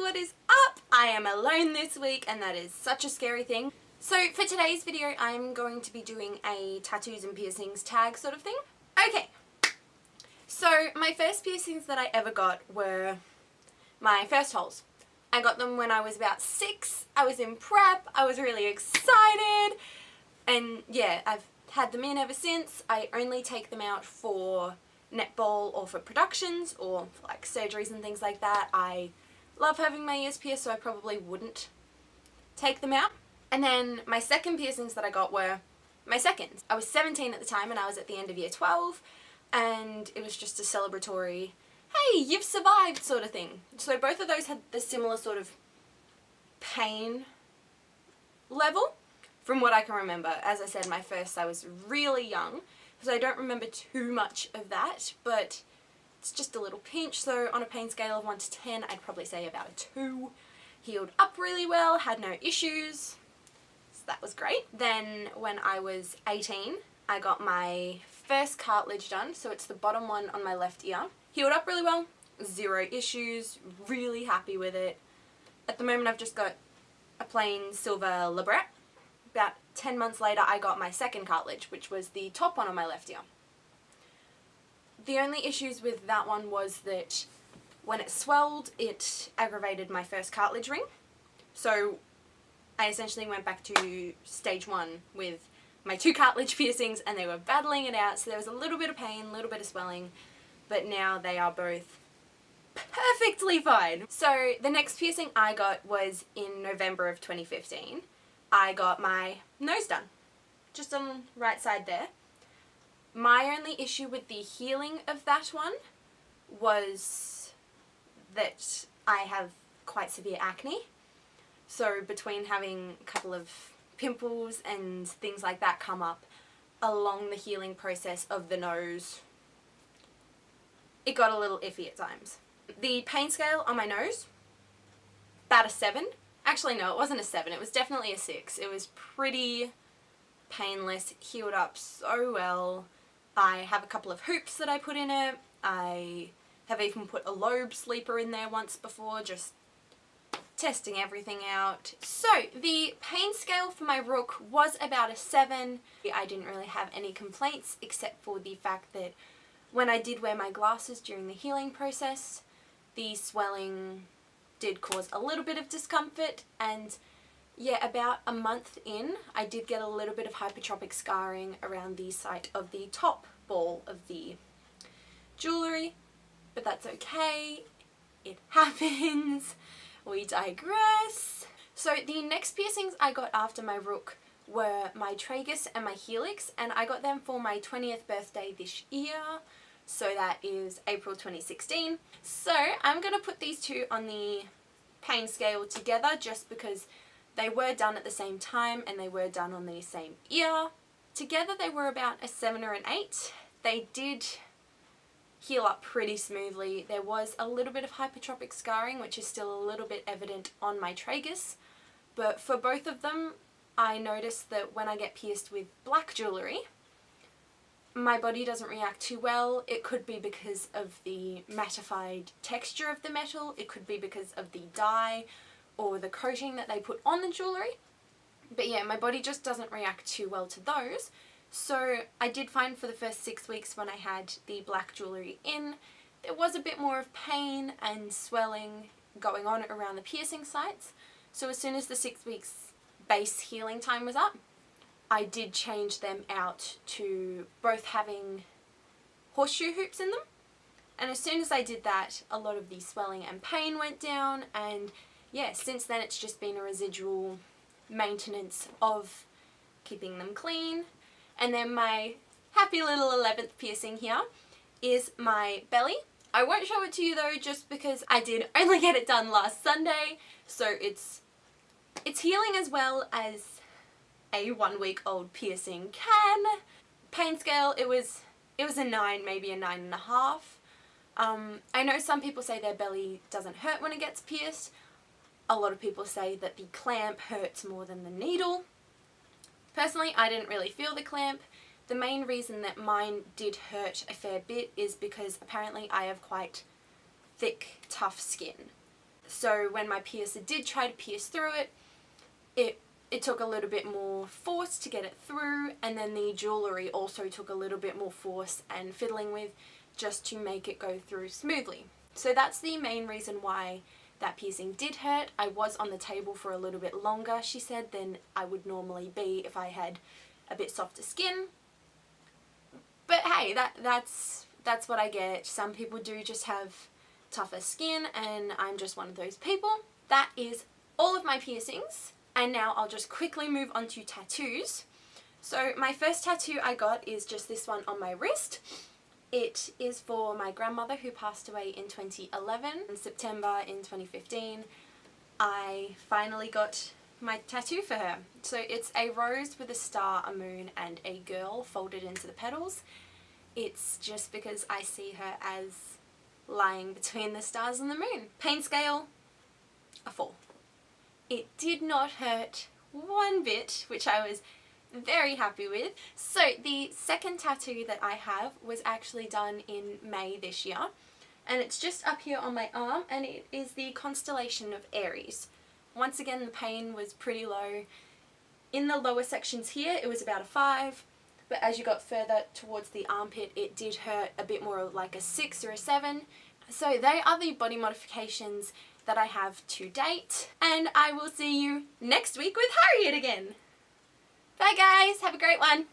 what is up? I am alone this week and that is such a scary thing. So for today's video I'm going to be doing a tattoos and piercings tag sort of thing. Okay, so my first piercings that I ever got were my first holes. I got them when I was about 6, I was in prep, I was really excited, and yeah, I've had them in ever since. I only take them out for netball or for productions or for like surgeries and things like that. I love having my ears pierced, so I probably wouldn't take them out. And then my second piercings that I got were my seconds. I was 17 at the time and I was at the end of year 12, and it was just a celebratory, hey, you've survived sort of thing. So both of those had the similar sort of pain level from what I can remember. As I said, my first, I was really young, so I don't remember too much of that, but it's just a little pinch. So on a pain scale of 1 to 10, I'd probably say about a 2. Healed up really well, had no issues, so that was great. Then when I was 18, I got my first cartilage done, so it's the bottom one on my left ear. Healed up really well, 0 issues, really happy with it. At the moment I've just got a plain silver labret. About 10 months later I got my second cartilage, which was the top one on my left ear. The only issues with that one was that when it swelled, it aggravated my first cartilage ring. So I essentially went back to stage 1 with my 2 cartilage piercings, and they were battling it out, so there was a little bit of pain, a little bit of swelling, but now they are both perfectly fine. So the next piercing I got was in November of 2015. I got my nose done, just on the right side there. My only issue with the healing of that one was that I have quite severe acne. So between having a couple of pimples and things like that come up along the healing process of the nose, it got a little iffy at times. The pain scale on my nose, about a 7. Actually no, it wasn't a 7, it was definitely a 6. It was pretty painless, healed up so well. I have a couple of hoops that I put in it. I have even put a lobe sleeper in there once before, just testing everything out. So the pain scale for my rook was about a 7. I didn't really have any complaints except for the fact that when I did wear my glasses during the healing process, the swelling did cause a little bit of discomfort, and yeah, about a month in, I did get a little bit of hypertrophic scarring around the site of the top ball of the jewellery, but that's okay, it happens, we digress. So the next piercings I got after my rook were my tragus and my helix, and I got them for my 20th birthday this year. So that is April 2016. So I'm going to put these two on the pain scale together just because they were done at the same time and they were done on the same ear. Together they were about a 7 or an 8. They did heal up pretty smoothly. There was a little bit of hypertrophic scarring, which is still a little bit evident on my tragus. But for both of them, I noticed that when I get pierced with black jewellery, my body doesn't react too well. It could be because of the mattified texture of the metal, it could be because of the dye or the coating that they put on the jewellery. But yeah, my body just doesn't react too well to those. So I did find for the first 6 weeks when I had the black jewellery in, there was a bit more of pain and swelling going on around the piercing sites. So as soon as the 6 weeks base healing time was up, I did change them out to both having horseshoe hoops in them. And as soon as I did that, a lot of the swelling and pain went down, and yeah, since then it's just been a residual maintenance of keeping them clean. And then my happy little 11th piercing here is my belly. I won't show it to you though, just because I did only get it done last Sunday, so it's healing as well as a 1-week-old piercing can. Pain scale, it was a 9, maybe a 9.5. I know some people say their belly doesn't hurt when it gets pierced. A lot of people say that the clamp hurts more than the needle. Personally, I didn't really feel the clamp. The main reason that mine did hurt a fair bit is because apparently I have quite thick, tough skin. So when my piercer did try to pierce through it, it took a little bit more force to get it through, and then the jewellery also took a little bit more force and fiddling with just to make it go through smoothly. So that's the main reason why that piercing did hurt. I was on the table for a little bit longer, she said, than I would normally be if I had a bit softer skin. But hey, that's what I get. Some people do just have tougher skin, and I'm just one of those people. That is all of my piercings. And now I'll just quickly move on to tattoos. So my first tattoo I got is just this one on my wrist. It is for my grandmother who passed away in 2011. In September in 2015, I finally got my tattoo for her. So it's a rose with a star, a moon, and a girl folded into the petals. It's just because I see her as lying between the stars and the moon. Pain scale, a 4. It did not hurt one bit, which I was very happy with. So the second tattoo that I have was actually done in May this year, and it's just up here on my arm, and it is the constellation of Aries. Once again, the pain was pretty low. In the lower sections here, it was about a 5, but as you got further towards the armpit, it did hurt a bit more, like a 6 or a 7. So they are the body modifications that I have to date, and I will see you next week with Harriet again. Bye guys, have a great one.